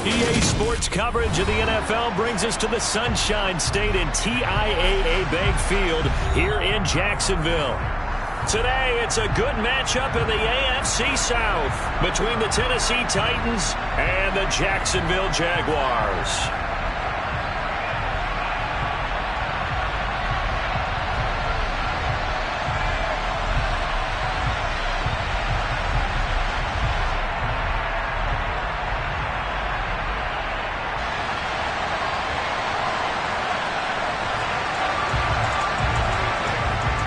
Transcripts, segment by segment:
EA Sports coverage of the NFL brings us to the Sunshine State and TIAA Bank Field here in Jacksonville. Today, it's a good matchup in the AFC South between the Tennessee Titans and the Jacksonville Jaguars.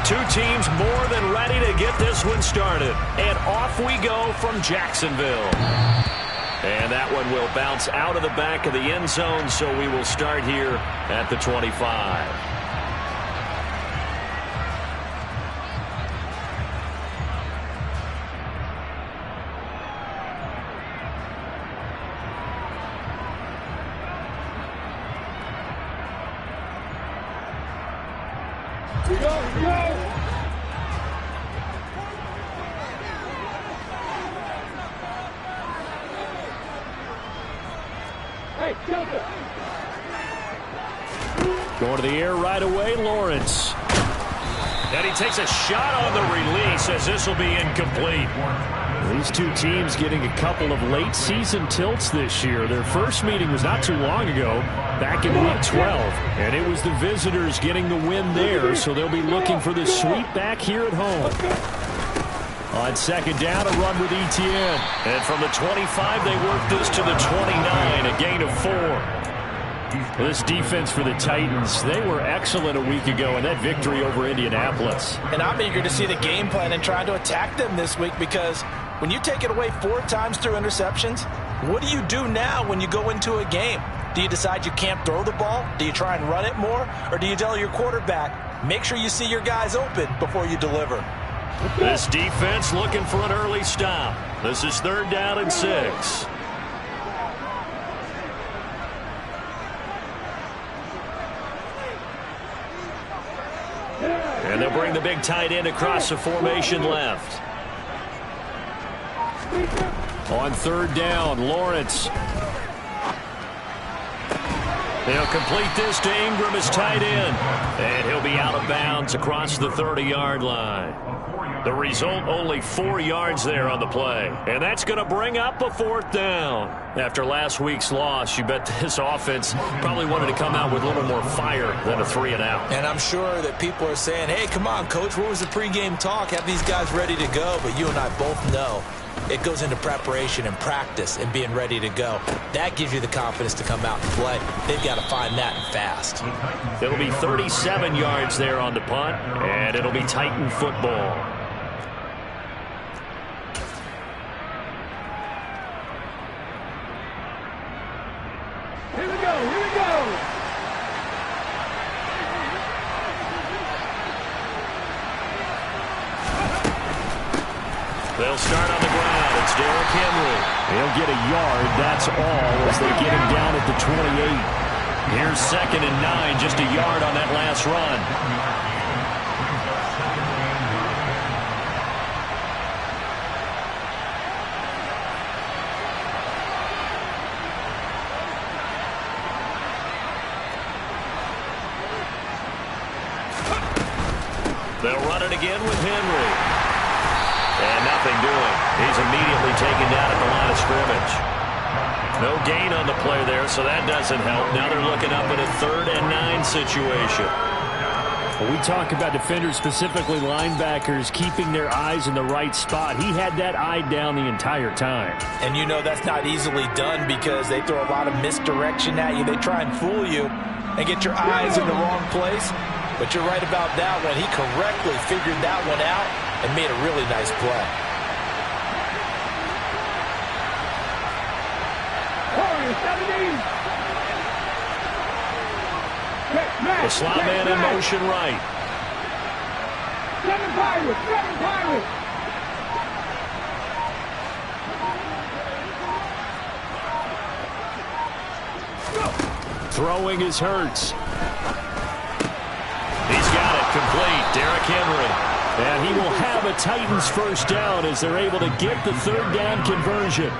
Two teams more than ready to get this one started. And off we go from Jacksonville. And that one will bounce out of the back of the end zone, so we will start here at the 25. Going to the air right away, Lawrence. And he takes a shot on the release as this will be incomplete. These two teams getting a couple of late season tilts this year. Their first meeting was not too long ago, back in week 12. And it was the visitors getting the win there, so they'll be looking for the sweep back here at home. On second down, a run with Etienne. And from the 25, they work this to the 29, a gain of 4. This defense for the Titans, they were excellent a week ago in that victory over Indianapolis. And I'm eager to see the game plan and try to attack them this week, because when you take it away 4 times through interceptions, what do you do now when you go into a game? Do you decide you can't throw the ball? Do you try and run it more? Or do you tell your quarterback, make sure you see your guys open before you deliver? This defense looking for an early stop. This is 3rd down and 6. And they'll bring the big tight end across the formation left. On 3rd down, Lawrence. They'll complete this to Ingram as tight end. And he'll be out of bounds across the 30-yard line. The result, only 4 yards there on the play. And that's going to bring up a 4th down. After last week's loss, you bet this offense probably wanted to come out with a little more fire than a 3-and-out. And I'm sure that people are saying, hey, come on, Coach, what was the pregame talk? Have these guys ready to go? But you and I both know it goes into preparation and practice and being ready to go. That gives you the confidence to come out and play. They've got to find that fast. It'll be 37 yards there on the punt, and it'll be Titan football. Here we go. They'll start on the ground. It's Derrick Henry. He'll get a yard, that's all, as they get him down at the 28. Here's 2nd and 9, just a yard on that last run. They'll run it again with Henry. And nothing doing. He's immediately taken down at the line of scrimmage. No gain on the play there, so that doesn't help. Now they're looking up at a 3rd and 9 situation. Well, we talk about defenders, specifically linebackers, keeping their eyes in the right spot. He had that eye down the entire time. And you know that's not easily done, because they throw a lot of misdirection at you. They try and fool you and get your eyes in the wrong place. But you're right about that one. He correctly figured that one out and made a really nice play. The slot man in motion right. Seven Pirates. Throwing is Hurts. He's got it complete. Derrick Henry. And he will have a Titans 1st down as they're able to get the 3rd down conversion.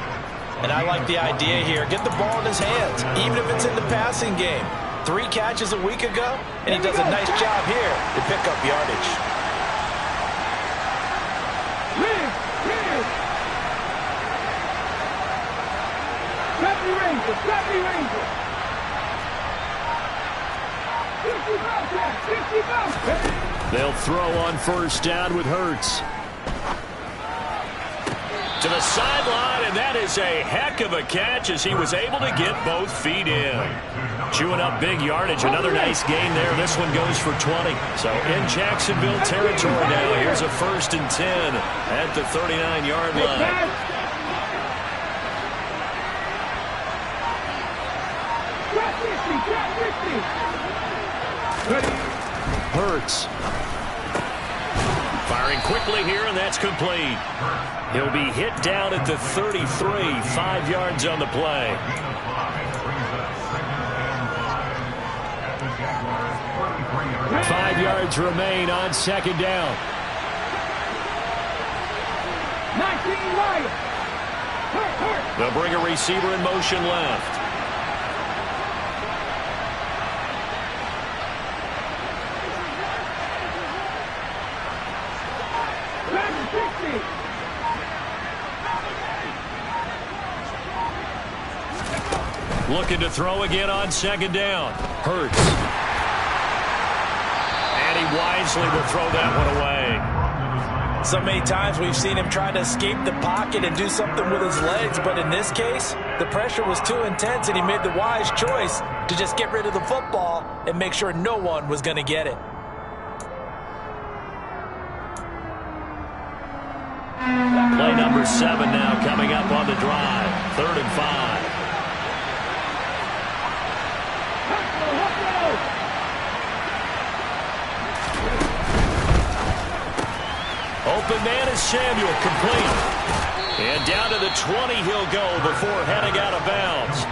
And I like the idea here. Get the ball in his hands, even if it's in the passing game. 3 catches a week ago, and he does a nice job here to pick up yardage. Scrappy Ranger. 50 bucks. They'll throw on first down with Hurts. To the sideline, and that is a heck of a catch as he was able to get both feet in. Chewing up big yardage. Another nice gain there. This one goes for 20. So in Jacksonville territory now. Here's a 1st and 10 at the 39-yard line. Hurts. Firing quickly here, and that's complete. He'll be hit down at the 33, 5 yards on the play. Five yards remain on 2nd down. 19 right. They'll bring a receiver in motion left. Looking to throw again on 2nd down. Hurts. And he wisely will throw that one away. So many times we've seen him try to escape the pocket and do something with his legs, but in this case, the pressure was too intense and he made the wise choice to just get rid of the football and make sure no one was going to get it. Play number 7 now coming up on the drive. 3rd and 5. Open man is Samuel, complete. And down to the 20 he'll go before heading out of bounds.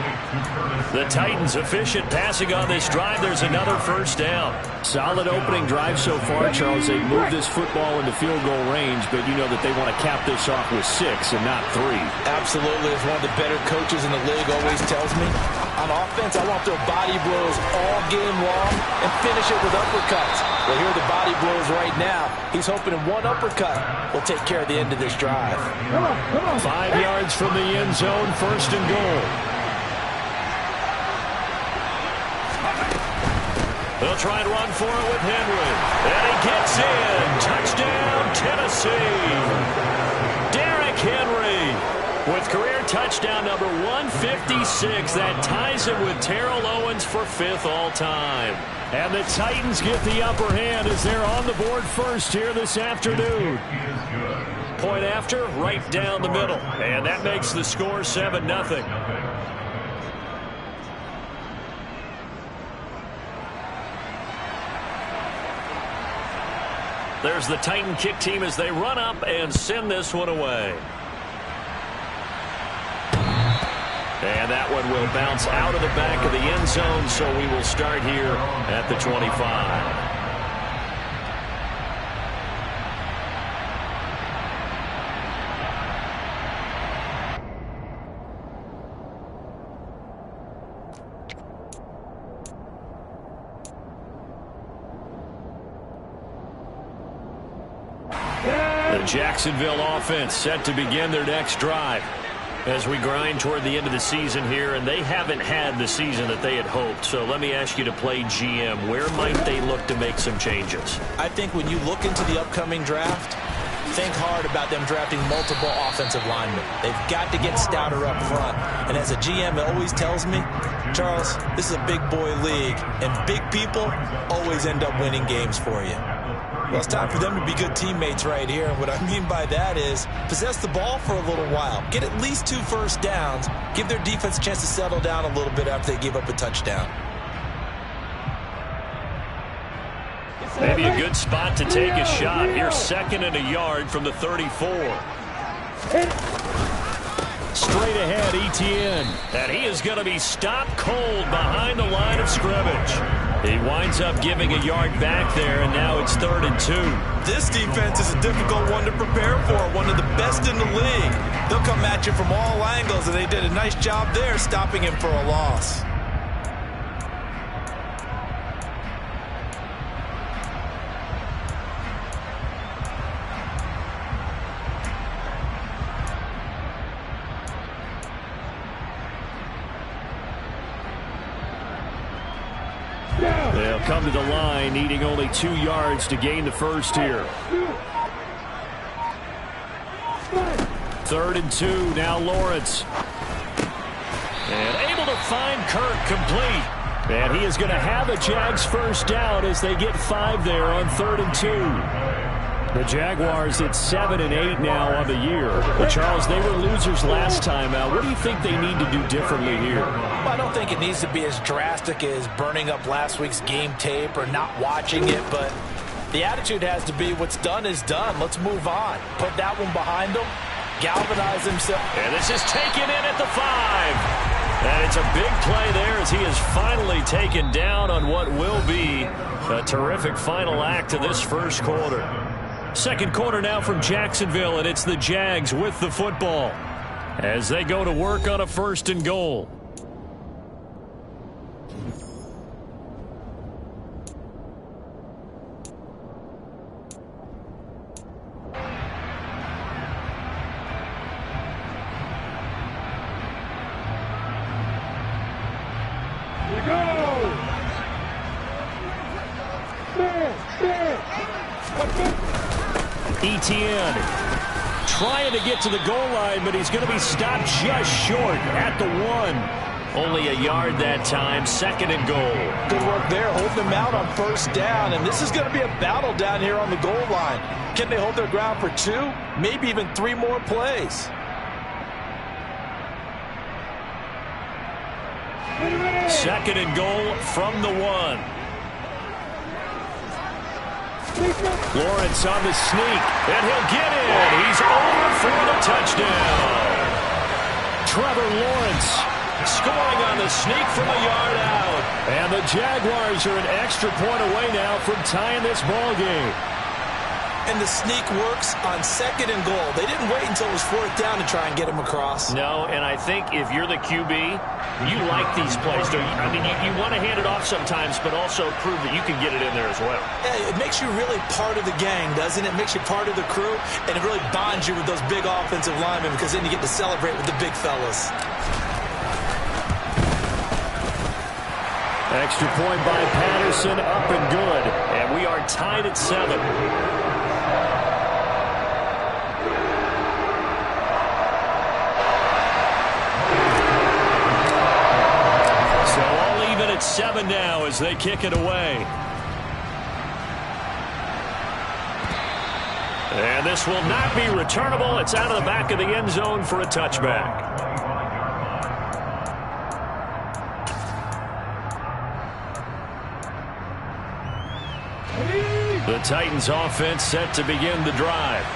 The Titans efficient passing on this drive. There's another 1st down. Solid opening drive so far, Charles. They've moved this football into field goal range, but you know that they want to cap this off with 6 and not 3. Absolutely. As one of the better coaches in the league always tells me, on offense, I want to throw body blows all game long and finish it with uppercuts. Well, here are the body blows right now. He's hoping in one uppercut will take care of the end of this drive. Come on. 5 yards from the end zone, 1st and goal. They'll try and run for it with Henry. And he gets in. Touchdown, Tennessee. Derrick Henry with career touchdown number 156. That ties him with Terrell Owens for 5th all-time. And the Titans get the upper hand as they're on the board first here this afternoon. Point after, right down the middle. And that makes the score 7-0. There's the Titan kick team as they run up and send this one away. And that one will bounce out of the back of the end zone, so we will start here at the 25. The Jacksonville offense set to begin their next drive as we grind toward the end of the season here, and they haven't had the season that they had hoped. So let me ask you to play GM. Where might they look to make some changes? I think when you look into the upcoming draft, think hard about them drafting multiple offensive linemen. They've got to get stouter up front. And as a GM, it always tells me, Charles, this is a big boy league, and big people always end up winning games for you. Well, it's time for them to be good teammates right here. And what I mean by that is possess the ball for a little while. Get at least 2 first downs. Give their defense a chance to settle down a little bit after they give up a touchdown. Maybe a good spot to take a shot. Here's 2nd and a yard from the 34. Straight ahead, Etienne. And he is going to be stopped cold behind the line of scrimmage. He winds up giving a yard back there, and now it's 3rd and 2. This defense is a difficult one to prepare for, one of the best in the league. They'll come at you from all angles, and they did a nice job there stopping him for a loss. They'll come to the line, needing only 2 yards to gain the first here. 3rd and 2, now Lawrence. And able to find Kirk complete. And he is going to have a Jags first down as they get 5 there on 3rd and 2. The Jaguars at 7 and 8 now on the year. But Charles, they were losers last time out. What do you think they need to do differently here? Well, I don't think it needs to be as drastic as burning up last week's game tape or not watching it, but the attitude has to be what's done is done. Let's move on. Put that one behind them. Galvanize himself. And this is taken in at the 5. And it's a big play there as he is finally taken down on what will be a terrific final act of this first quarter. Second quarter now from Jacksonville, and it's the Jags with the football as they go to work on a 1st and goal. Etienne trying to get to the goal line, but he's going to be stopped just short at the 1. Only a yard that time, 2nd and goal. Good work there, holding them out on 1st down, and this is going to be a battle down here on the goal line. Can they hold their ground for 2, maybe even 3 more plays? Second and goal from the 1. Lawrence on the sneak, and he'll get it. He's over for the touchdown. Trevor Lawrence scoring on the sneak from a yard out. And the Jaguars are an extra point away now from tying this ball game. And the sneak works on 2nd and goal. They didn't wait until it was 4th down to try and get him across. No, and I think if you're the QB, you like these plays. I mean, you want to hand it off sometimes, but also prove that you can get it in there as well. Yeah, it makes you really part of the gang, doesn't it? It makes you part of the crew, and it really bonds you with those big offensive linemen because then you get to celebrate with the big fellas. Extra point by Patterson, up and good. And we are tied at 7. So all even at 7 now as they kick it away. And this will not be returnable. It's out of the back of the end zone for a touchback. The Titans offense set to begin the drive.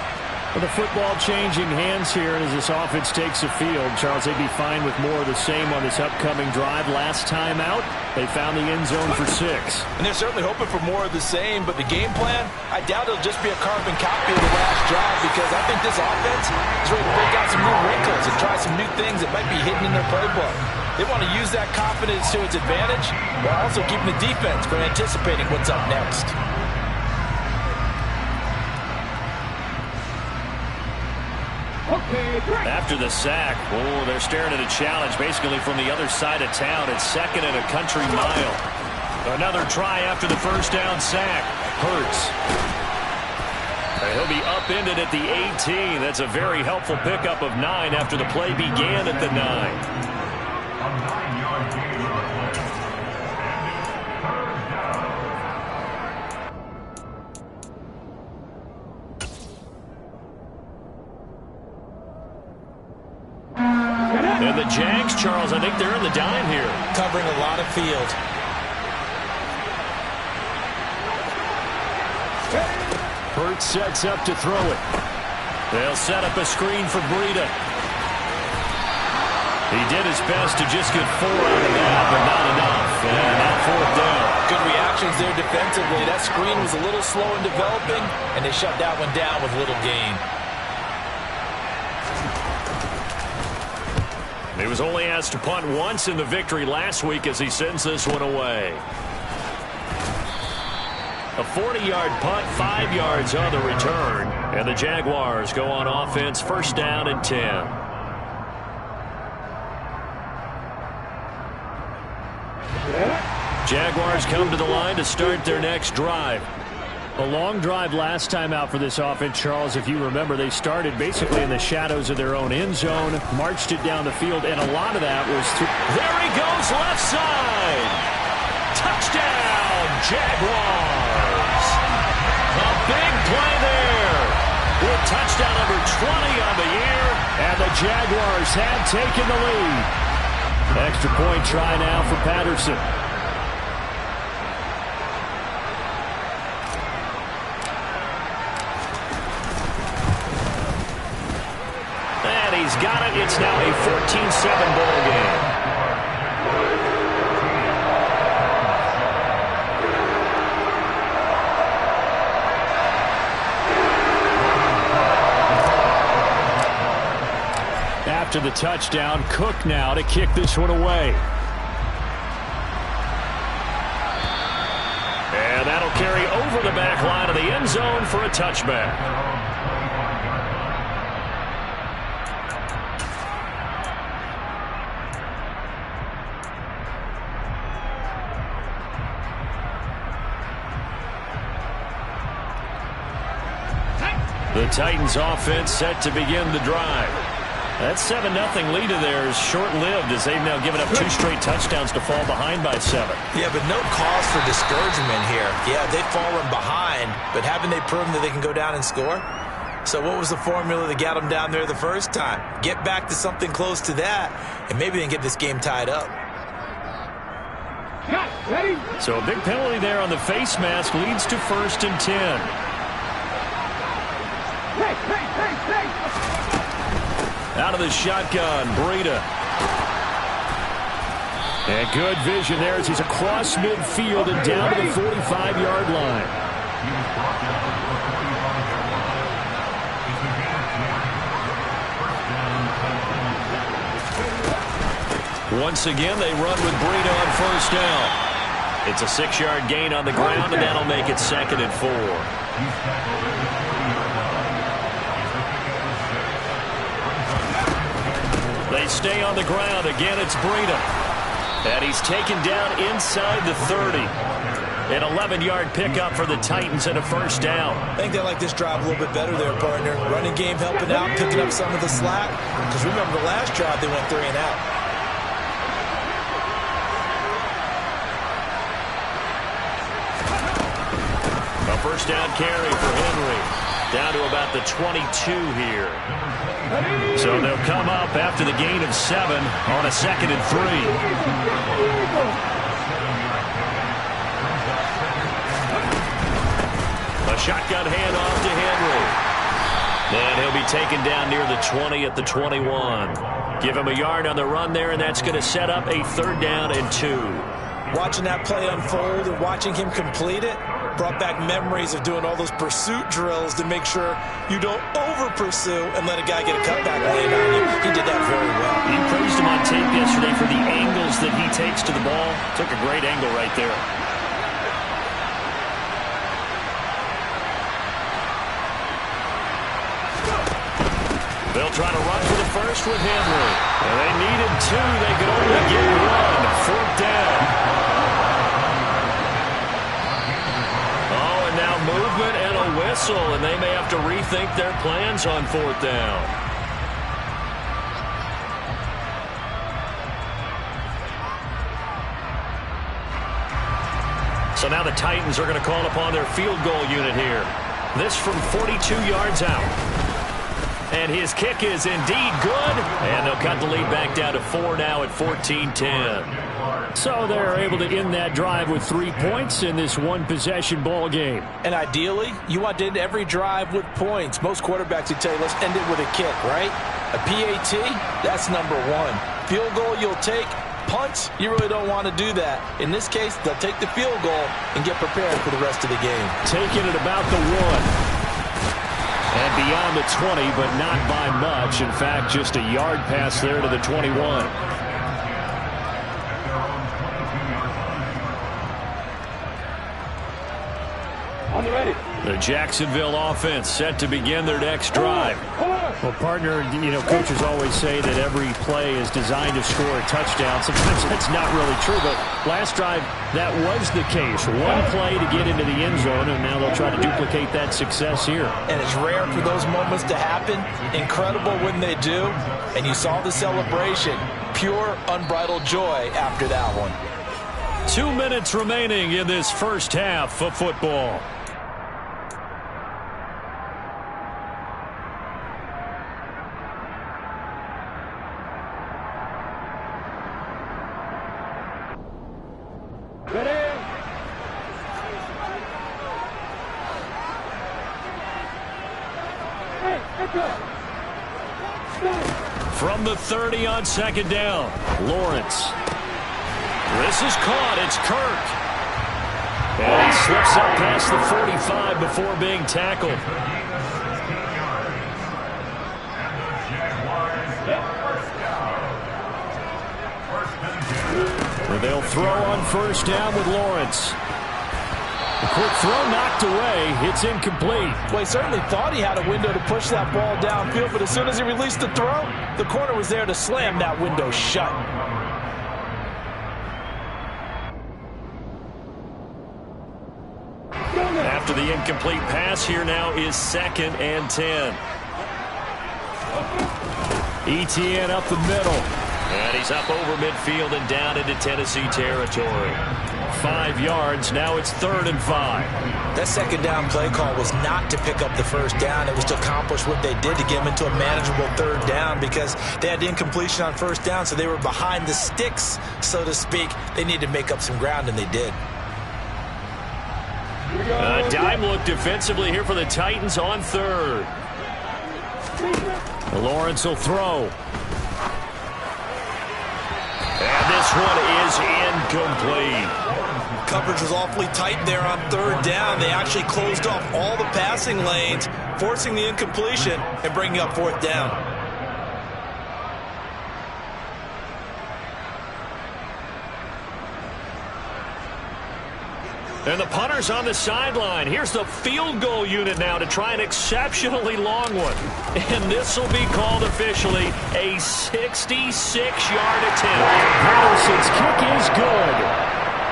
Well, the football changing hands here as this offense takes the field. Charles, they'd be fine with more of the same on this upcoming drive. Last time out, they found the end zone for 6. And they're certainly hoping for more of the same, but the game plan, I doubt it'll just be a carbon copy of the last drive because I think this offense is ready to break out some new wrinkles and try some new things that might be hidden in their playbook. They want to use that confidence to its advantage while also keeping the defense from anticipating what's up next. After the sack, they're staring at a challenge basically from the other side of town. It's 2nd and a country mile. Another try after the first down sack. Hurts. And he'll be upended at the 18. That's a very helpful pickup of 9 after the play began at the 9. And the Jags, Charles, I think they're in the dime here. Covering a lot of field. Hurts sets up to throw it. They'll set up a screen for Breida. He did his best to just get 4 out of that, but not enough. And that 4th down. Good reactions there defensively. That screen was a little slow in developing, and they shut that one down with little gain. He was only asked to punt once in the victory last week as he sends this one away. A 40-yard punt, 5 yards on the return. And the Jaguars go on offense, first down and 10. Jaguars come to the line to start their next drive. A long drive last time out for this offense, Charles. If you remember, they started basically in the shadows of their own end zone, marched it down the field, and a lot of that was through. There he goes, left side. Touchdown, Jaguars. A big play there. With touchdown number 20 on the year. And the Jaguars have taken the lead. Extra point try now for Patterson. He's got it. It's now a 14-7 ball game. After the touchdown, Cook now to kick this one away. And that'll carry over the back line of the end zone for a touchback. The Titans offense set to begin the drive. That 7-0 lead of theirs is short-lived as they've now given up 2 straight touchdowns to fall behind by 7. Yeah, but no cause for discouragement here. Yeah, they've fallen behind, but haven't they proven that they can go down and score? So what was the formula that got them down there the first time? Get back to something close to that, and maybe they can get this game tied up. So a big penalty there on the face mask leads to first and 10. Out of the shotgun, Breida. And good vision there as he's across midfield and down to the 45-yard line. Once again, they run with Breida on first down. It's a 6-yard gain on the ground, and that'll make it 2nd and 4. They stay on the ground. Again, it's Breida. And he's taken down inside the 30. An 11-yard pickup for the Titans and a first down. I think they like this drive a little bit better there, partner. Running game helping out, picking up some of the slack. Because remember the last drive, they went 3 and out. A first down carry for Henry. Down to about the 22 here. So they'll come up after the gain of 7 on a 2nd and 3. A shotgun handoff to Henry. And he'll be taken down near the 20 at the 21. Give him a yard on the run there, and that's going to set up a 3rd down and 2. Watching that play unfold and watching him complete it brought back memories of doing all those pursuit drills to make sure you don't over-pursue and let a guy get a cutback lane on you. He did that very well. He praised him on tape yesterday for the angles that he takes to the ball. Took a great angle right there. They'll try to run for the first with Henry. And they needed 2. They could only get 1. 4th down. Movement and a whistle, and they may have to rethink their plans on 4th down. So now the Titans are going to call upon their field goal unit here. This from 42 yards out. And his kick is indeed good. And they'll cut the lead back down to 4 now at 14-10. So they're able to end that drive with 3 points in this one-possession ball game. And ideally, you want to end every drive with points. Most quarterbacks would tell you, let's end it with a kick, right? A PAT, that's number 1. Field goal you'll take, punts, you really don't want to do that. In this case, they'll take the field goal and get prepared for the rest of the game. Taking it about the 1. And beyond the 20, but not by much. In fact, just a yard pass there to the 21. On the ready. The Jacksonville offense set to begin their next drive. Well, partner, coaches always say that every play is designed to score a touchdown. Sometimes that's not really true, but last drive, that was the case. One play to get into the end zone, and now they'll try to duplicate that success here. And it's rare for those moments to happen. Incredible when they do. And you saw the celebration. Pure, unbridled joy after that one. 2 minutes remaining in this first half of football. From the 30 on second down, Lawrence. This is caught. It's Kirk. And he slips up past the 45 before being tackled. They'll throw on first down with Lawrence. The quick throw knocked away. It's incomplete. Well, he certainly thought he had a window to push that ball downfield, but as soon as he released the throw, the corner was there to slam that window shut. After the incomplete pass, here now is 2nd and 10. Etienne up the middle. And he's up over midfield and down into Tennessee territory. 5 yards. Now it's 3rd and 5. That second down play call was not to pick up the first down. It was to accomplish what they did to get them into a manageable 3rd down because they had incompletion on first down, so they were behind the sticks, so to speak. They needed to make up some ground, and they did. A dime look defensively here for the Titans on 3rd. Lawrence will throw. And this one is incomplete. Coverage was awfully tight there on 3rd down. They actually closed off all the passing lanes, forcing the incompletion and bringing up 4th down. And the punter's on the sideline. Here's the field goal unit now to try an exceptionally long one. And this will be called officially a 66-yard attempt. Patterson's kick is good.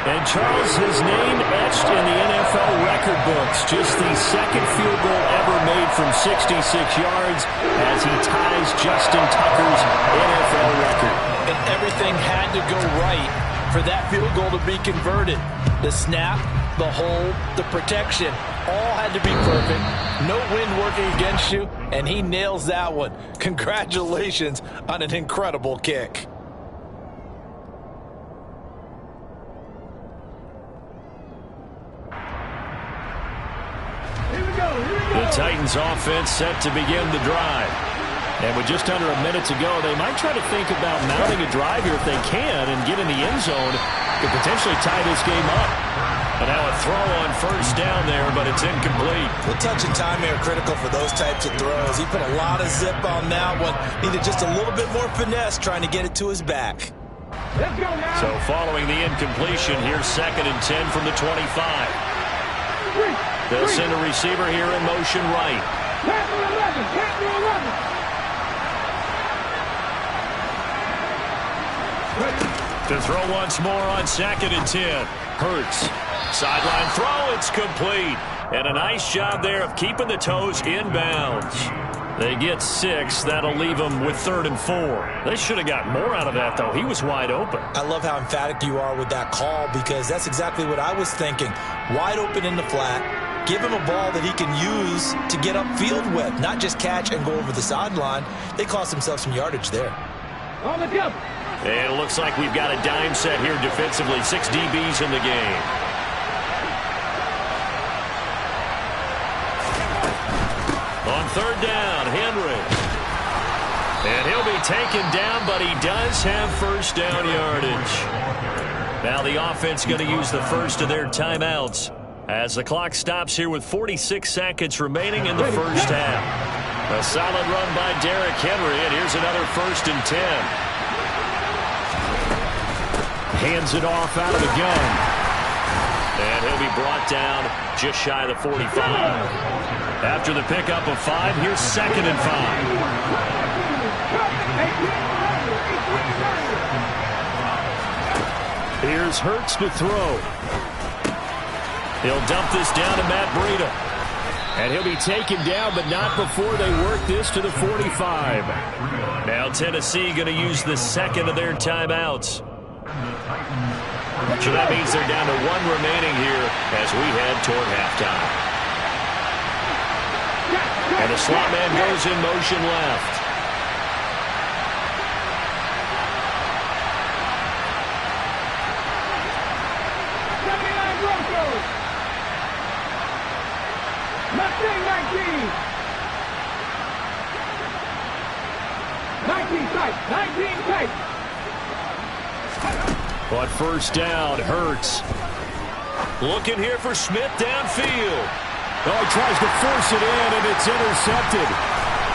And Charles, his name etched in the NFL record books. Just the 2nd field goal ever made from 66 yards as he ties Justin Tucker's NFL record. And everything had to go right for that field goal to be converted. The snap, the hold, the protection, all had to be perfect. No wind working against you, and he nails that one. Congratulations on an incredible kick. The Titans offense set to begin the drive. And with just under a minute to go, they might try to think about mounting a drive here if they can and get in the end zone to potentially tie this game up. And now a throw on first down there, but it's incomplete. The touch and time are critical for those types of throws. He put a lot of zip on that one. Needed just a little bit more finesse trying to get it to his back. Let's go now. So following the incompletion, here's 2nd and 10 from the 25. They'll send a receiver here in motion right. Pass to 11. Pass to 11. To throw once more on 2nd and 10. Hurts. Sideline throw, it's complete. And a nice job there of keeping the toes inbounds. They get 6. That'll leave them with 3rd and 4. They should have got more out of that, though. He was wide open. I love how emphatic you are with that call because that's exactly what I was thinking. Wide open in the flat. Give him a ball that he can use to get upfield with, not just catch and go over the sideline. They cost themselves some yardage there. On the jump. And it looks like we've got a dime set here defensively. 6 DBs in the game. On 3rd down, Henry. And he'll be taken down, but he does have first down yardage. Now the offense going to use the first of their timeouts as the clock stops here with 46 seconds remaining in the first half. A solid run by Derrick Henry, and here's another 1st and 10. Hands it off out of the gun. And he'll be brought down just shy of the 45. After the pickup of 5, here's 2nd and 5. Here's Hurts to throw. He'll dump this down to Matt Breida. And he'll be taken down, but not before they work this to the 45. Now Tennessee going to use the second of their timeouts. So that means they're down to 1 remaining here as we head toward halftime. And the slot man goes in motion left. But first down, Hurts. Looking here for Smith downfield. Oh, he tries to force it in, and it's intercepted.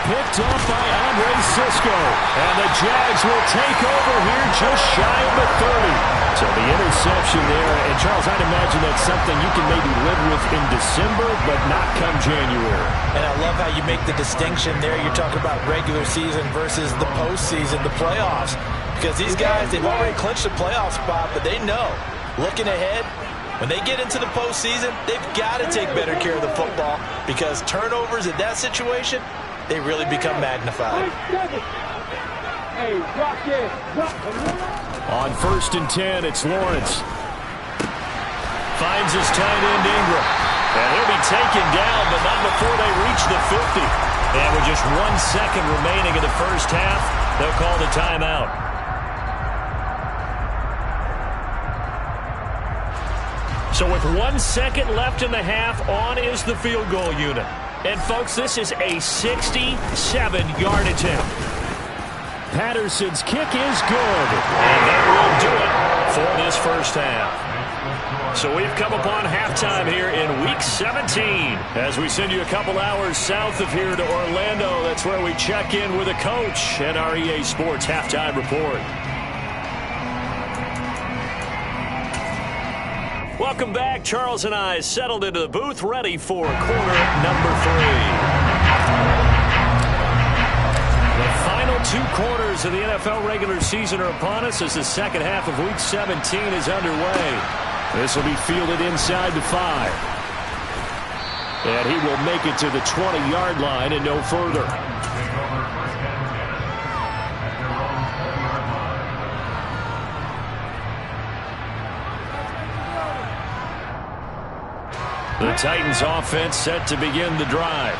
Picked up by Andre Cisco. And the Jags will take over here just shy of the 30. So the interception there. And, Charles, I'd imagine that's something you can maybe live with in December, but not come January. And I love how you make the distinction there. You're talking about regular season versus the postseason, the playoffs. Because these guys, they've already clinched a playoff spot, but they know, looking ahead, when they get into the postseason, they've got to take better care of the football because turnovers in that situation, they really become magnified. On 1st and 10, it's Lawrence. Finds his tight end Ingram. And he'll be taken down, but not before they reach the 50. And with just 1 second remaining in the first half, they'll call the timeout. So with 1 second left in the half, on is the field goal unit. And, folks, this is a 67-yard attempt. Patterson's kick is good. And that will do it for this first half. So we've come upon halftime here in Week 17. As we send you a couple hours south of here to Orlando, that's where we check in with a coach and our EA Sports Halftime Report. Welcome back. Charles and I settled into the booth, ready for quarter number 3. The final 2 quarters of the NFL regular season are upon us as the second half of Week 17 is underway. This will be fielded inside the 5. And he will make it to the 20-yard line and no further. The Titans offense set to begin the drive.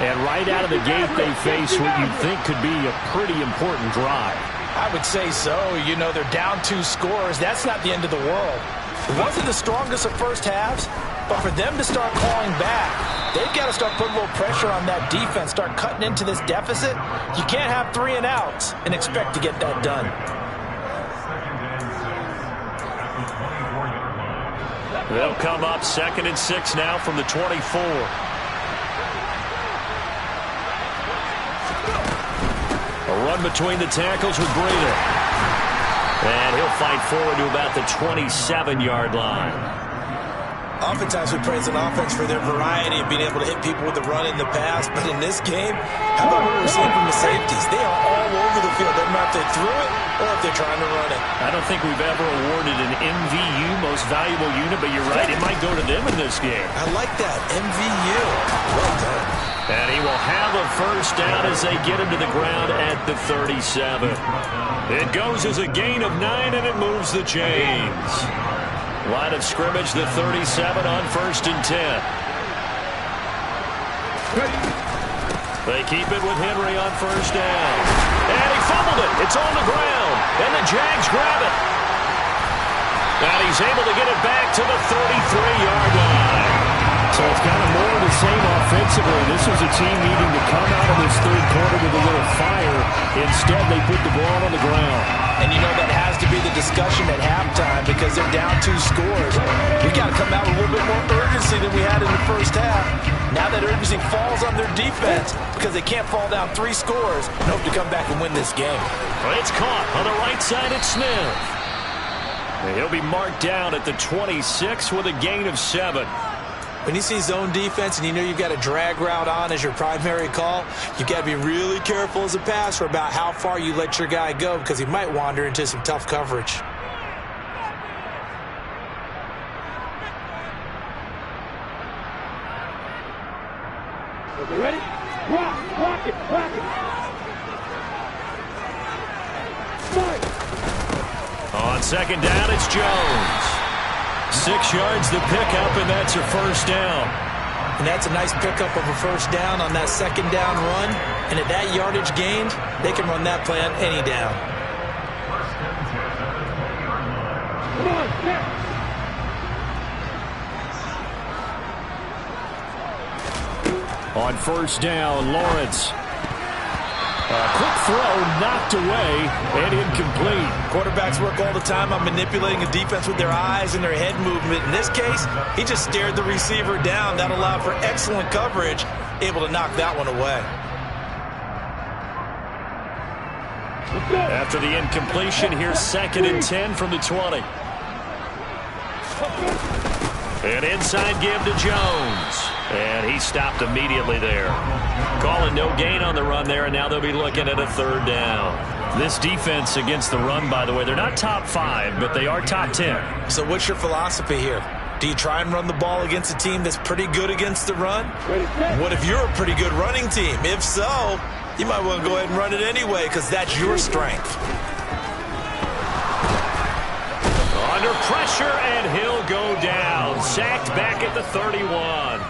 And right out of the gate, they face what you think could be a pretty important drive. I would say so. You know, they're down 2 scores. That's not the end of the world. It wasn't the strongest of first halves, but for them to start clawing back, they've got to start putting a little pressure on that defense, start cutting into this deficit. You can't have 3 and outs and expect to get that done. They'll come up 2nd and 6 now from the 24. A run between the tackles with Breida. And he'll fight forward to about the 27-yard line. Oftentimes we praise an offense for their variety of being able to hit people with the run in the pass, but in this game, how about what we're seeing from the safeties? They are all over the field. Doesn't matter if they threw it or if they're trying to run it. I don't think we've ever awarded an MVU, most valuable unit, but you're right, it might go to them in this game. I like that, MVU. Well done. And he will have a first down as they get him to the ground at the 37. It goes as a gain of 9, and it moves the chains. Line of scrimmage, the 37 on 1st and 10. They keep it with Henry on first down. And he fumbled it. It's on the ground. And the Jags grab it. And he's able to get it back to the 33-yard line. So it's kind of more of the same offensively. This was a team needing to come out of this third quarter with a little fire. Instead, they put the ball on the ground. And you know that has to be the discussion at halftime because they're down 2 scores. We got to come out with a little bit more urgency than we had in the first half. Now that urgency falls on their defense because they can't fall down 3 scores and hope to come back and win this game. Well, it's caught on the right side at Smith. And he'll be marked down at the 26 with a gain of 7. When you see zone defense and you know you've got a drag route on as your primary call, you've got to be really careful as a passer about how far you let your guy go because he might wander into some tough coverage. Okay, ready? Block it. Start. On second down, it's Jones. 6 yards the pickup, and that's a first down. And that's a nice pickup of a first down on that second down run. And at that yardage gained, they can run that play on any down. Come on, On first down, Lawrence. A quick throw knocked away and incomplete. Quarterbacks work all the time on manipulating a defense with their eyes and their head movement. In this case, he just stared the receiver down. That allowed for excellent coverage, able to knock that one away. After the incompletion, here's 2nd and 10 from the 20. An inside give to Jones. And he stopped immediately there. Calling no gain on the run there, and now they'll be looking at a 3rd down. This defense against the run, by the way, they're not top 5, but they are top 10. So what's your philosophy here? Do you try and run the ball against a team that's pretty good against the run? What if you're a pretty good running team? If so, you might want to go ahead and run it anyway because that's your strength. Under pressure, and he'll go down. Sacked back at the 31.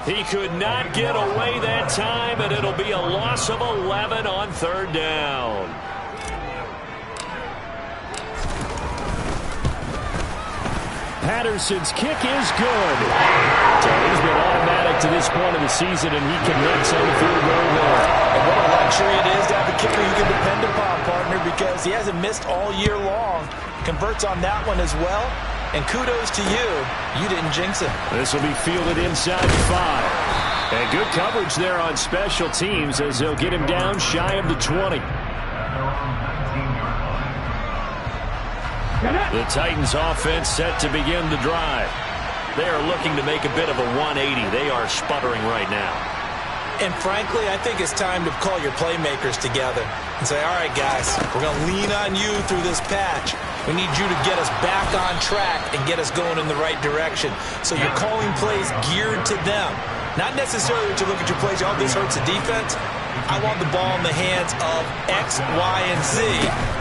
He could not get away that time, and it'll be a loss of 11 on 3rd down. Patterson's kick is good. So he's been automatic to this point of the season, and he connects on the field goal there. And what a luxury it is to have a kicker you can depend upon, partner, because he hasn't missed all year long. Converts on that one as well. And kudos to you. You didn't jinx him. This will be fielded inside 5. And good coverage there on special teams as they'll get him down shy of the 20. The Titans offense set to begin the drive. They are looking to make a bit of a 180. They are sputtering right now. And frankly, I think it's time to call your playmakers together and say, all right, guys, we're going to lean on you through this patch. We need you to get us back on track and get us going in the right direction. So you're calling plays geared to them. Not necessarily that you look at your plays, oh, this hurts the defense. I want the ball in the hands of X, Y, and Z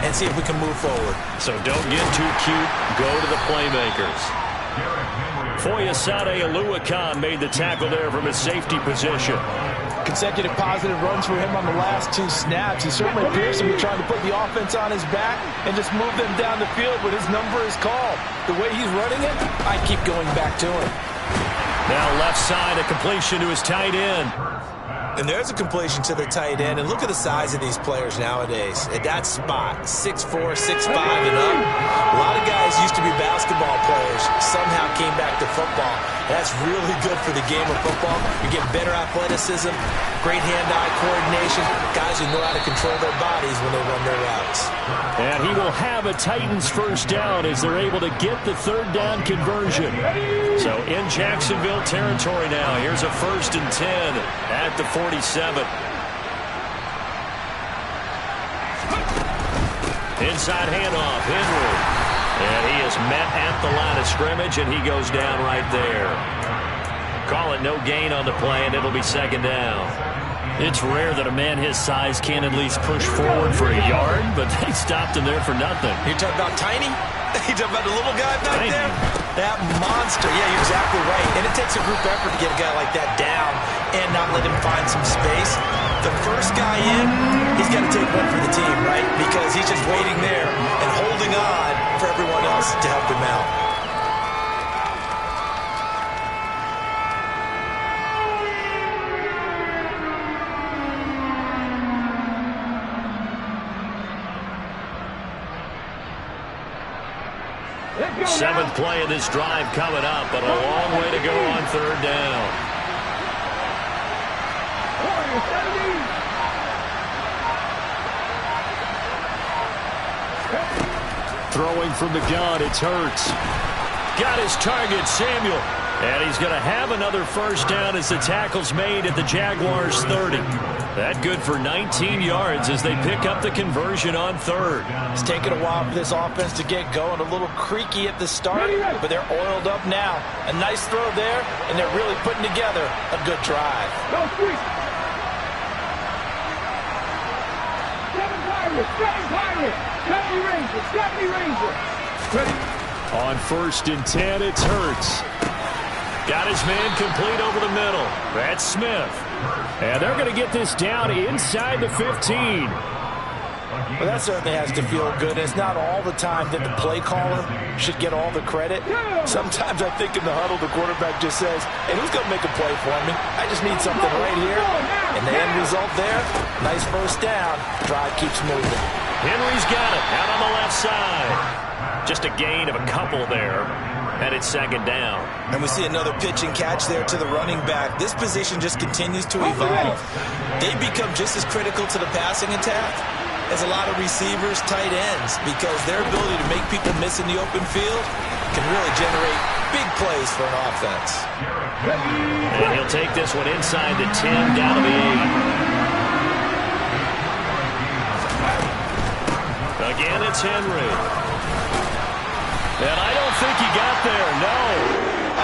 and see if we can move forward. So don't get too cute. Go to the playmakers. Foyesade Oluwakan made the tackle there from his safety position. Consecutive positive runs for him on the last 2 snaps. He certainly appears to be trying to put the offense on his back and just move them down the field when his number is called. The way he's running it, I keep going back to him. Now left side, a completion to his tight end. And there's a completion to the tight end. And look at the size of these players nowadays. At that spot, 6'4", 6'5", and up. A lot of guys used to be basketball players, somehow came back to football. That's really good for the game of football. You get better athleticism, great hand-eye coordination, guys who know how to control their bodies when they run their routes. And he will have a Titans first down as they're able to get the 3rd down conversion. So in Jacksonville territory now, here's a 1st and 10 at the 47. Inside handoff, Henry. And he is met at the line of scrimmage, and he goes down right there. Call it no gain on the play, and it'll be 2nd down. It's rare that a man his size can at least push forward for a yard, but they stopped him there for nothing. You're talking about tiny? You're talking about the little guy back there? That monster. Yeah, you're exactly right. And it takes a group effort to get a guy like that down and not let him find some space. The first guy in, he's got to take one for the team, right? Because he's just waiting there and holding on for everyone else to help him out. Seventh play of this drive coming up, but a long way to go on third down. Throwing from the gun, it's Hurts. Got his target, Samuel. And he's going to have another first down as the tackle's made at the Jaguars' 30. That good for 19 yards as they pick up the conversion on third. It's taken a while for this offense to get going. A little creaky at the start, but they're oiled up now. A nice throw there, and they're really putting together a good drive. On first and 10, it's Hurts. Got his man complete over the middle. That's Smith. And they're going to get this down inside the 15. Well, that certainly has to feel good. It's not all the time that the play caller should get all the credit. Sometimes I think in the huddle, the quarterback just says, hey, who's going to make a play for me? I just need something right here. And the end result there, nice first down. Drive keeps moving. Henry's got it out on the left side. Just a gain of a couple there. And it's second down. And we see another pitch and catch there to the running back. This position just continues to evolve. They become just as critical to the passing attack as a lot of receivers, tight ends, because their ability to make people miss in the open field can really generate big plays for an offense. And he'll take this one inside the 10, down to the 8. Again, it's Henry. And I don't think he got there, no.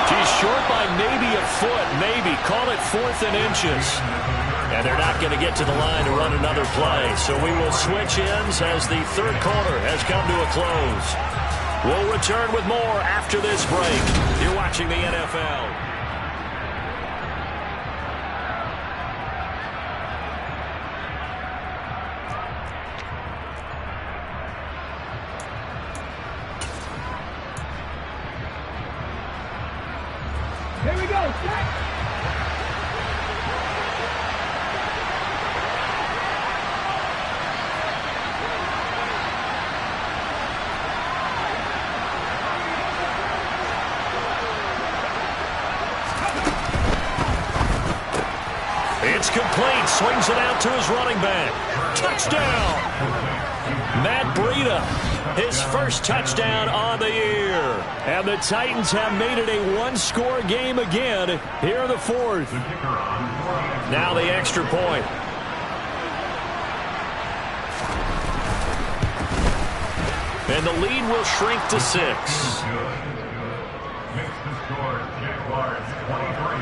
He's short by maybe a foot, maybe. Call it 4th and inches. And they're not going to get to the line to run another play. So we will switch ends as the third quarter has come to a close. We'll return with more after this break. You're watching the NFL. Here we go, set! It's complete. Swings it out to his running back. Touchdown! Matt Breida, his first touchdown on the year. And the Titans have made it a one-score game again here in the fourth. Now the extra point. And the lead will shrink to 6. Makes the score Jaguars 23,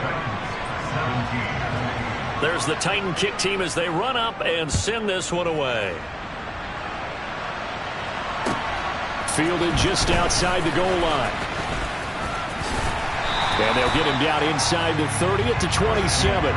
Titans 17. There's the Titan kick team as they run up and send this one away. Fielded just outside the goal line. And they'll get him down inside the 30 at the 27.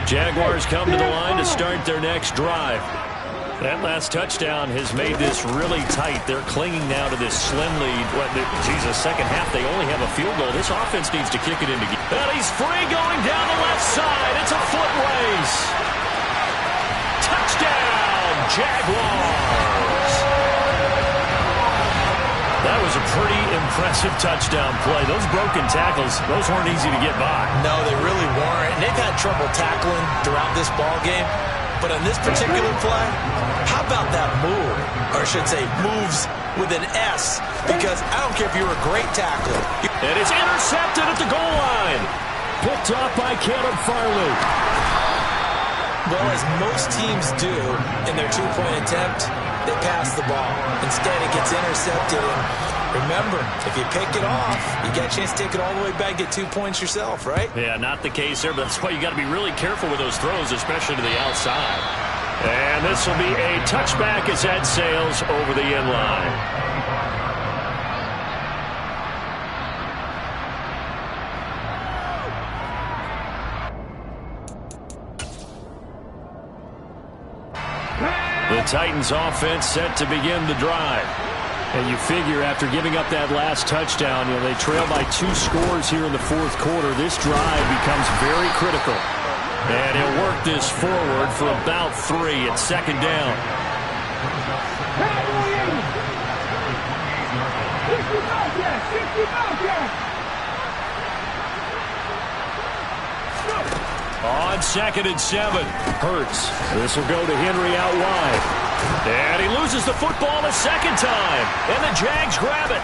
Jaguars come to the line to start their next drive. That last touchdown has made this really tight. They're clinging now to this slim lead. Second half, they only have a field goal. This offense needs to kick it into gear. And he's free going down the left side. It's a foot race. Touchdown, Jaguars. That was a pretty impressive touchdown play. Those broken tackles, those weren't easy to get by. No, they really weren't. And they've had trouble tackling throughout this ball game. But on this particular play, how about that move? Or I should say moves with an S. Because I don't care if you're a great tackler. And it's intercepted at the goal line. Picked off by Caleb Farley. Well, as most teams do in their two-point attempt, they pass the ball. Instead, it gets intercepted. And remember, if you pick it off, you get a chance to take it all the way back, get 2 points yourself, right? Yeah, not the case there, but that's why you got to be really careful with those throws, especially to the outside. And this will be a touchback as that sails over the end line. The The Titans offense set to begin the drive. And you figure after giving up that last touchdown, they trail by 2 scores here in the fourth quarter. This drive becomes very critical. And he'll work this forward for about 3 at second down. On 2nd and 7, Hurts. This will go to Henry out wide. And he loses the football a second time. And the Jags grab it.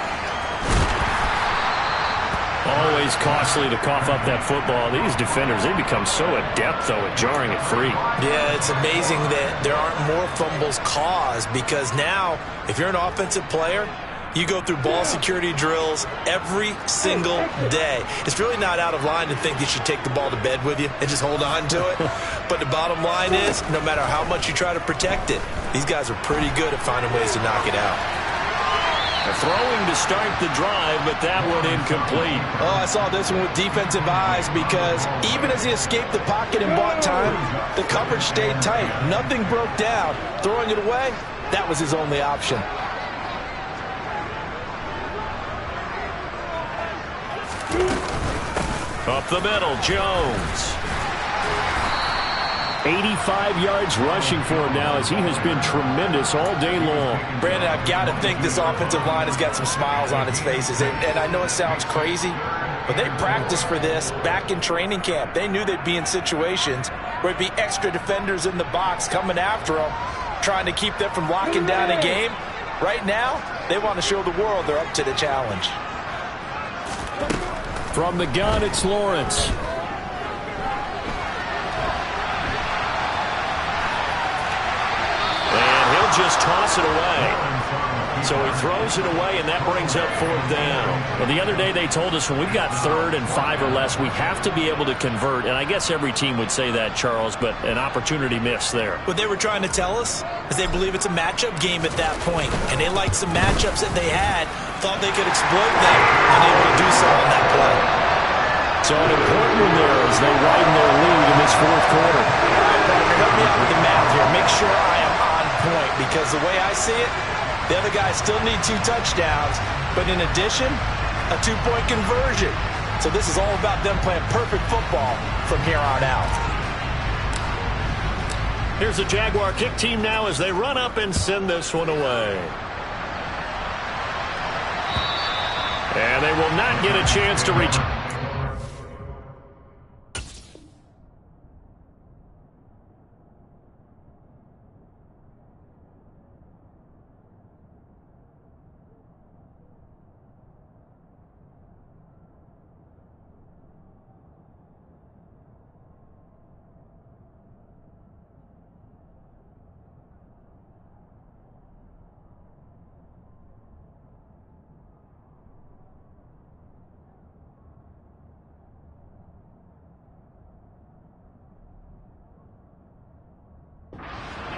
Always costly to cough up that football. These defenders, they become so adept, though, at jarring it free. Yeah, it's amazing that there aren't more fumbles caused, because now, if you're an offensive player, you go through ball security drills every single day. It's really not out of line to think you should take the ball to bed with you and just hold on to it. But the bottom line is, no matter how much you try to protect it, these guys are pretty good at finding ways to knock it out. Throwing to start the drive, but that one incomplete. Oh, I saw this one with defensive eyes, because even as he escaped the pocket and bought time, the coverage stayed tight. Nothing broke down. Throwing it away, that was his only option. Up the middle, Jones. 85 yards rushing for him now, as he has been tremendous all day long. Brandon, I've got to think this offensive line has got some smiles on its faces. And I know it sounds crazy, but they practiced for this back in training camp. They knew they'd be in situations where it'd be extra defenders in the box coming after them, trying to keep them from locking down a game. Right now, they want to show the world they're up to the challenge. From the gun, it's Lawrence. Just toss it away. So he throws it away, and that brings up 4th down. Well, the other day they told us when we've got 3rd and 5 or less, we have to be able to convert. And I guess every team would say that, Charles, but an opportunity missed there. What they were trying to tell us is they believe it's a matchup game at that point, and they liked some matchups that they had, thought they could exploit them, and able to do so on that play. So an important one there as they widen their lead in this fourth quarter. All right, partner, help me out with the math here. Make sure I am on point, because the way I see it, the other guys still need 2 touchdowns, but in addition, a 2-point conversion. So this is all about them playing perfect football from here on out. Here's the Jaguar kick team now as they run up and send this one away. And they will not get a chance to reach.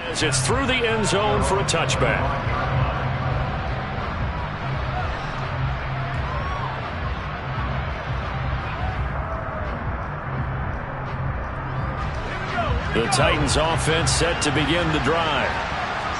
As it's through the end zone for a touchback. The Titans offense set to begin the drive.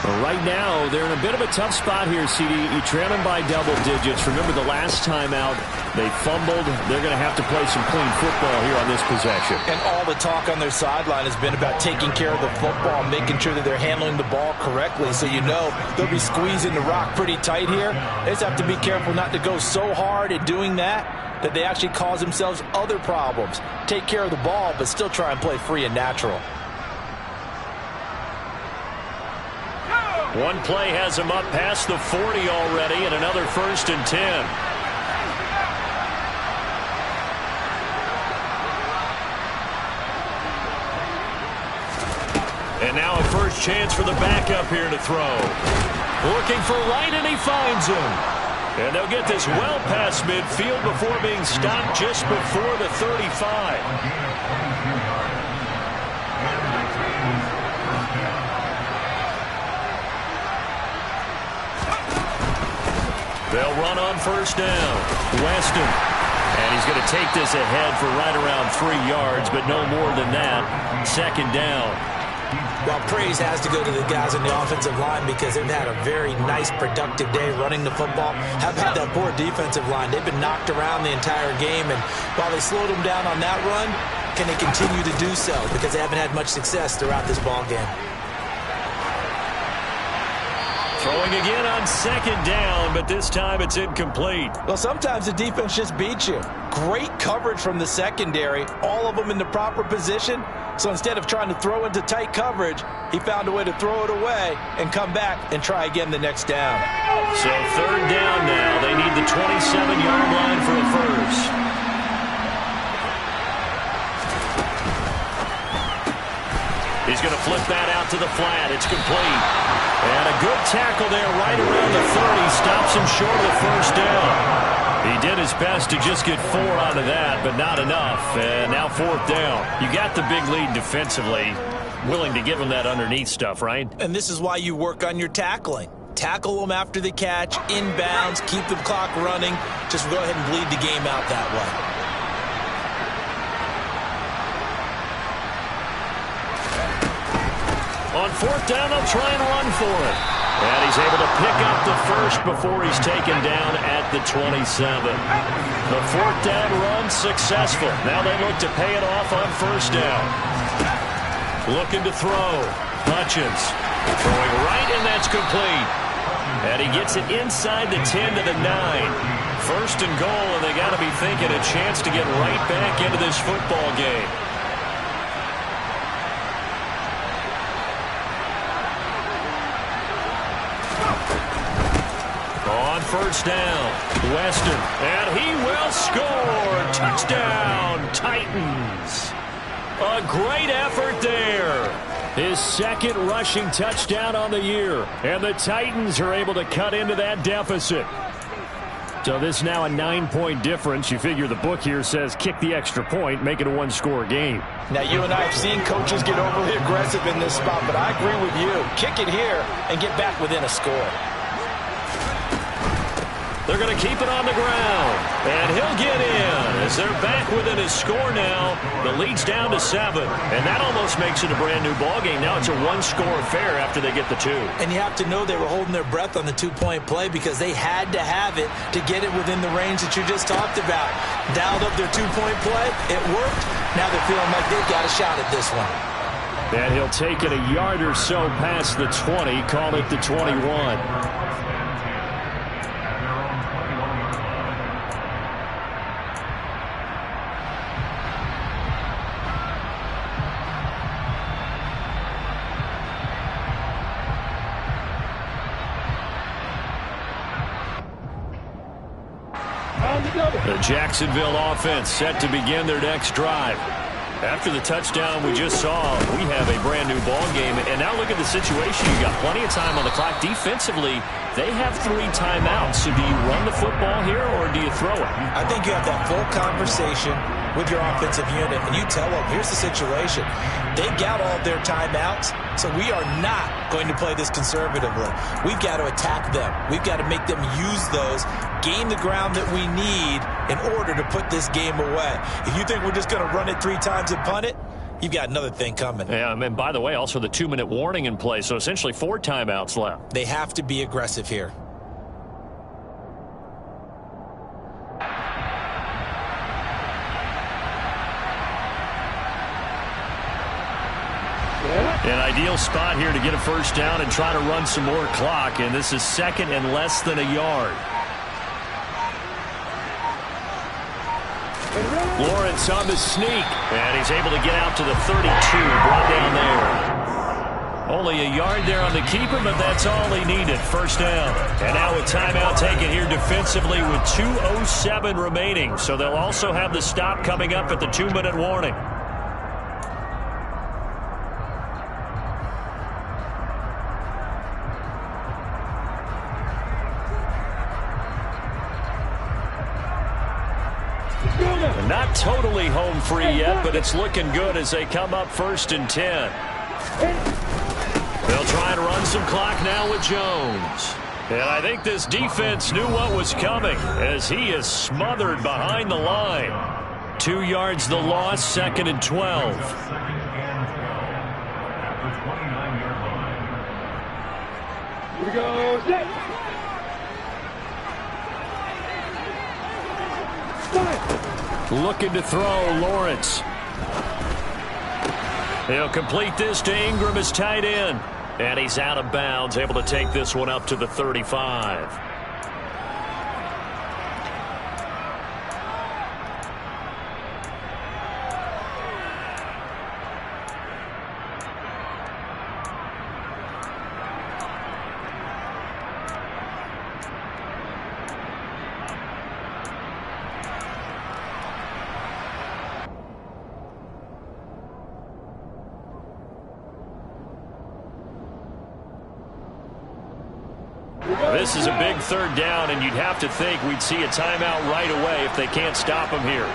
Well, right now, they're in a bit of a tough spot here, CD. You trail them by double digits. Remember the last time out, they fumbled. They're going to have to play some clean football here on this possession. And all the talk on their sideline has been about taking care of the football, making sure that they're handling the ball correctly. So you know they'll be squeezing the rock pretty tight here. They just have to be careful not to go so hard at doing that they actually cause themselves other problems. Take care of the ball, but still try and play free and natural. One play has him up past the 40 already, and another 1st and 10. And now a first chance for the backup here to throw. Looking for Wright, and he finds him. And they'll get this well past midfield before being stopped just before the 35. They'll run on first down. Weston. And he's going to take this ahead for right around 3 yards, but no more than that. 2nd down. Well, praise has to go to the guys on the offensive line because they've had a very nice, productive day running the football. How about that poor defensive line? They've been knocked around the entire game, and while they slowed them down on that run, can they continue to do so? Because they haven't had much success throughout this ball game. Throwing again on second down, but this time it's incomplete. Well, sometimes the defense just beats you. Great coverage from the secondary, all of them in the proper position. So instead of trying to throw into tight coverage, he found a way to throw it away and come back and try again the next down. So third down now. They need the 27-yard line for a first. He's going to flip that out to the flat. It's complete. And a good tackle there right around the 30. Stops him short of the first down. He did his best to just get 4 out of that, but not enough. And now fourth down. You got the big lead defensively. Willing to give him that underneath stuff, right? And this is why you work on your tackling. Tackle them after the catch, inbounds, keep the clock running. Just go ahead and bleed the game out that way. On fourth down, they'll try and run for it. And he's able to pick up the first before he's taken down at the 27. The fourth down run successful. Now they look to pay it off on first down. Looking to throw. Hutchins throwing right, and that's complete. And he gets it inside the 10 to the 9. First and goal, and they got to be thinking a chance to get right back into this football game. On first down, Weston, and he will score. Touchdown, Titans. A great effort there. His second rushing touchdown on the year, and the Titans are able to cut into that deficit. So this is now a 9-point difference. You figure the book here says kick the extra point, make it a one-score game. Now, you and I have seen coaches get overly aggressive in this spot, but I agree with you. Kick it here and get back within a score. They're going to keep it on the ground, and he'll get in as they're back within his score now. The lead's down to 7, and that almost makes it a brand-new ballgame. Now it's a one-score affair after they get the 2. And you have to know they were holding their breath on the 2-point play because they had to have it to get it within the range that you just talked about. Dialed up their 2-point play. It worked. Now they're feeling like they've got a shot at this one. And he'll take it a yard or so past the 20, call it the 21. The Jacksonville offense set to begin their next drive. After the touchdown we just saw, we have a brand new ball game. And now look at the situation. You got plenty of time on the clock. Defensively, they have 3 timeouts. So do you run the football here or do you throw it? I think you have that full conversation with your offensive unit, and you tell them, here's the situation. They got all their timeouts, so we are not going to play this conservatively. We've got to attack them. We've got to make them use those, gain the ground that we need in order to put this game away. If you think we're just going to run it 3 times and punt it, you've got another thing coming. Yeah, and by the way, also the 2-minute warning in play, so essentially 4 timeouts left. They have to be aggressive here. An ideal spot here to get a first down and try to run some more clock, and this is second and less than a yard. Lawrence on the sneak, and he's able to get out to the 32, brought down there. Only a yard there on the keeper, but that's all he needed. First down. And now a timeout taken here defensively with 2:07 remaining, so they'll also have the stop coming up at the 2-minute warning. Not totally home free yet, but it's looking good as they come up 1st and 10. They'll try and run some clock now with Jones. And I think this defense knew what was coming as he is smothered behind the line. 2 yards the loss, 2nd and 12. the 29-yard line. Here we go. Set. Looking to throw, Lawrence. He'll complete this to Ingram as tight end. And he's out of bounds, able to take this one up to the 35. This is a big third down, and you'd have to think we'd see a timeout right away if they can't stop him here.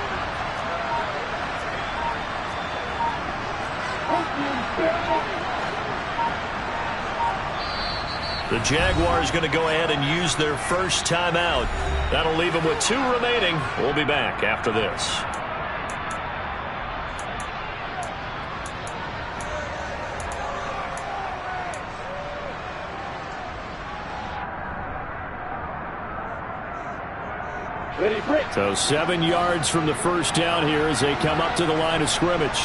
The Jaguars going to go ahead and use their first timeout. That'll leave them with 2 remaining. We'll be back after this. So 7 yards from the first down here as they come up to the line of scrimmage.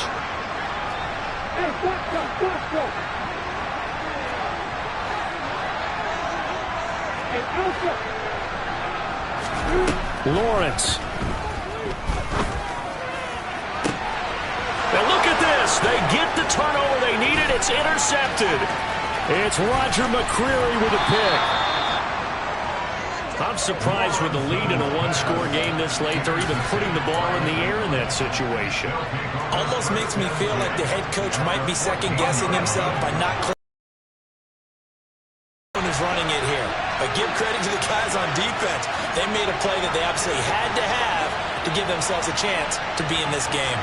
Lawrence. And look at this. They get the turnover they needed. It's intercepted. It's Roger McCreary with a pick. I'm surprised with the lead in a one-score game this late. They're even putting the ball in the air in that situation. Almost makes me feel like the head coach might be second-guessing himself by not is running it here. But give credit to the guys on defense. They made a play that they absolutely had to have to give themselves a chance to be in this game.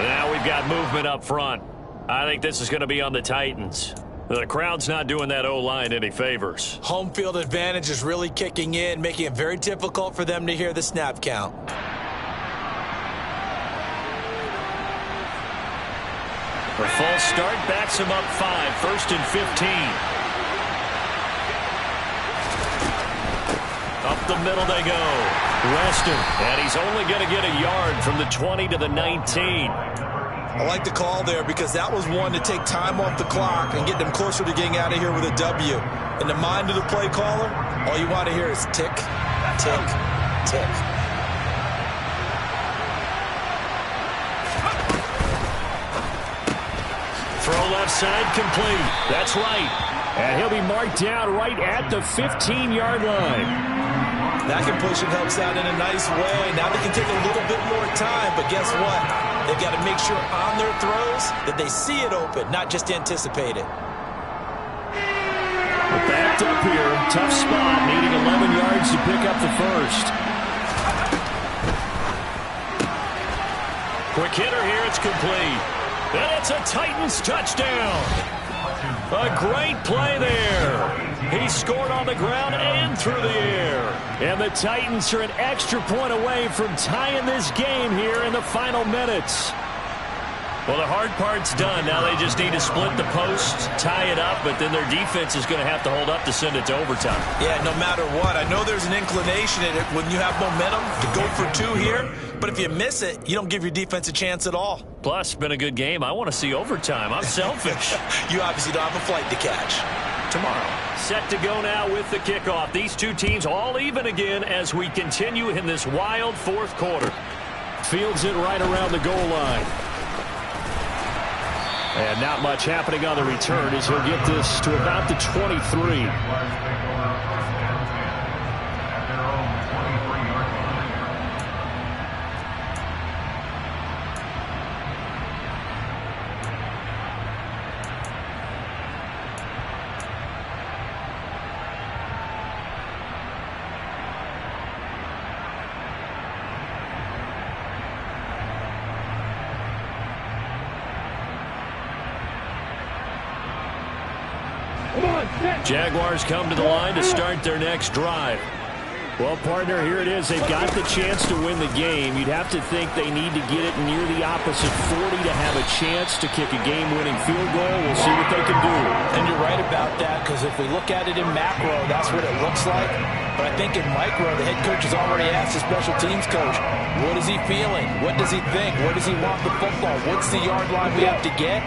Now we've got movement up front. I think this is going to be on the Titans. The crowd's not doing that O-line any favors. Home field advantage is really kicking in, making it very difficult for them to hear the snap count. A false start backs him up 5, 1st and 15. Up the middle they go. Weston, and he's only going to get a yard from the 20 to the 19. I like the call there because that was one to take time off the clock and get them closer to getting out of here with a W. In the mind of the play caller, all you want to hear is tick, tick, tick. Throw left side complete. That's right. And he'll be marked down right at the 15-yard line. That completion helps out in a nice way. Now they can take a little bit more time, but guess what? They've got to make sure on their throws that they see it open, not just anticipate it. Backed up here. Tough spot, needing 11 yards to pick up the first. Quick hitter here. It's complete. And it's a Titans touchdown. A great play there. He scored on the ground and through the air. And the Titans are an extra point away from tying this game here in the final minutes. Well, the hard part's done. Now they just need to split the posts, tie it up, but then their defense is going to have to hold up to send it to overtime. Yeah, no matter what. I know there's an inclination in it when you have momentum to go for 2 here, but if you miss it, you don't give your defense a chance at all. Plus, been a good game. I want to see overtime. I'm selfish. You obviously don't have a flight to catch. Tomorrow. Set to go now with the kickoff. These two teams all even again as we continue in this wild fourth quarter. Fields it right around the goal line. And not much happening on the return as he'll get this to about the 23. Jaguars come to the line to start their next drive. Well, partner, here it is. They've got the chance to win the game. You'd have to think they need to get it near the opposite 40 to have a chance to kick a game-winning field goal. We'll see what they can do. And you're right about that, because if we look at it in macro, that's what it looks like. But I think in micro, the head coach has already asked the special teams coach, what is he feeling? What does he think? Where does he want the football? What's the yard line we have to get?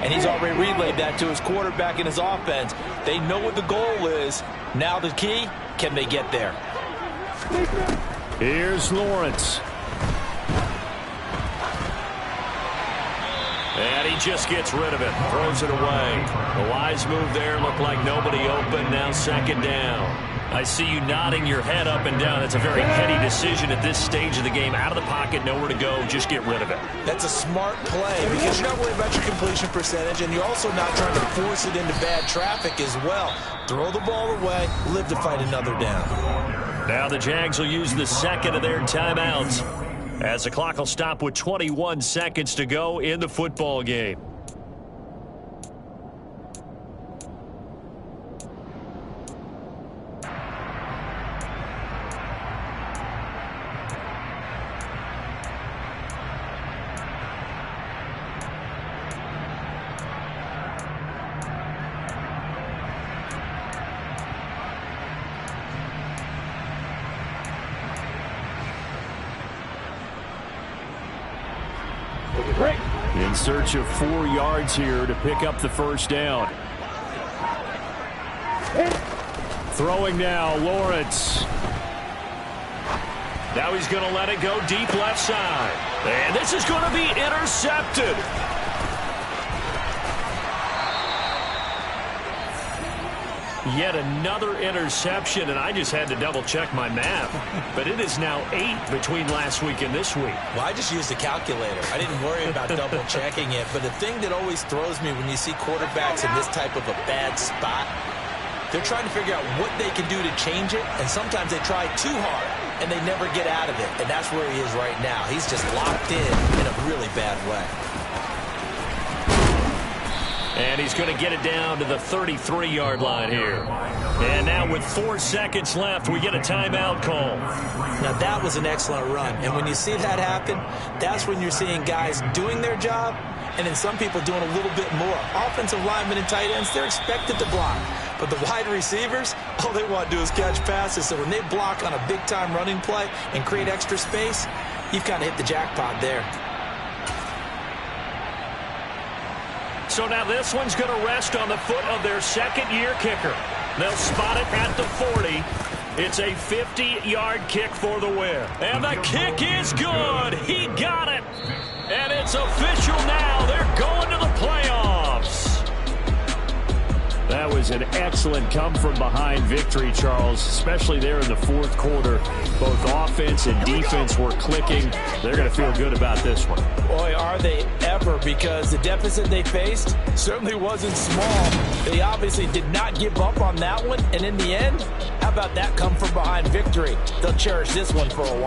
And he's already relayed that to his quarterback and his offense. They know what the goal is. Now the key, can they get there? Here's Lawrence. And he just gets rid of it. Throws it away. The wise move there. Looked like nobody open. Now second down. I see you nodding your head up and down. That's a very heady decision at this stage of the game. Out of the pocket, nowhere to go. Just get rid of it. That's a smart play because you're not worried about your completion percentage, and you're also not trying to force it into bad traffic as well. Throw the ball away, live to fight another down. Now the Jags will use the second of their timeouts as the clock will stop with 21 seconds to go in the football game. In search of 4 yards here to pick up the first down. Throwing now, Lawrence. Now he's going to let it go deep left side. And this is going to be intercepted. Yet another interception, and I just had to double-check my math. But it is now 8 between last week and this week. Well, I just used a calculator. I didn't worry about double-checking it. But the thing that always throws me when you see quarterbacks in this type of a bad spot, they're trying to figure out what they can do to change it, and sometimes they try too hard, and they never get out of it. And that's where he is right now. He's just locked in a really bad way. And he's going to get it down to the 33-yard line here. And now with 4 seconds left, we get a timeout call. Now that was an excellent run. And when you see that happen, that's when you're seeing guys doing their job and then some people doing a little bit more. Offensive linemen and tight ends, they're expected to block. But the wide receivers, all they want to do is catch passes. So when they block on a big-time running play and create extra space, you've kind of hit the jackpot there. So now this one's going to rest on the foot of their second-year kicker. They'll spot it at the 40. It's a 50-yard kick for the win. And the kick is good. He got it. And it's official now. They're going to the playoffs. That was an excellent come-from-behind victory, Charles, especially there in the fourth quarter. Both offense and defense were clicking. They're going to feel good about this one. Boy, are they ever, because the deficit they faced certainly wasn't small. They obviously did not give up on that one, and in the end, how about that come-from-behind victory? They'll cherish this one for a while.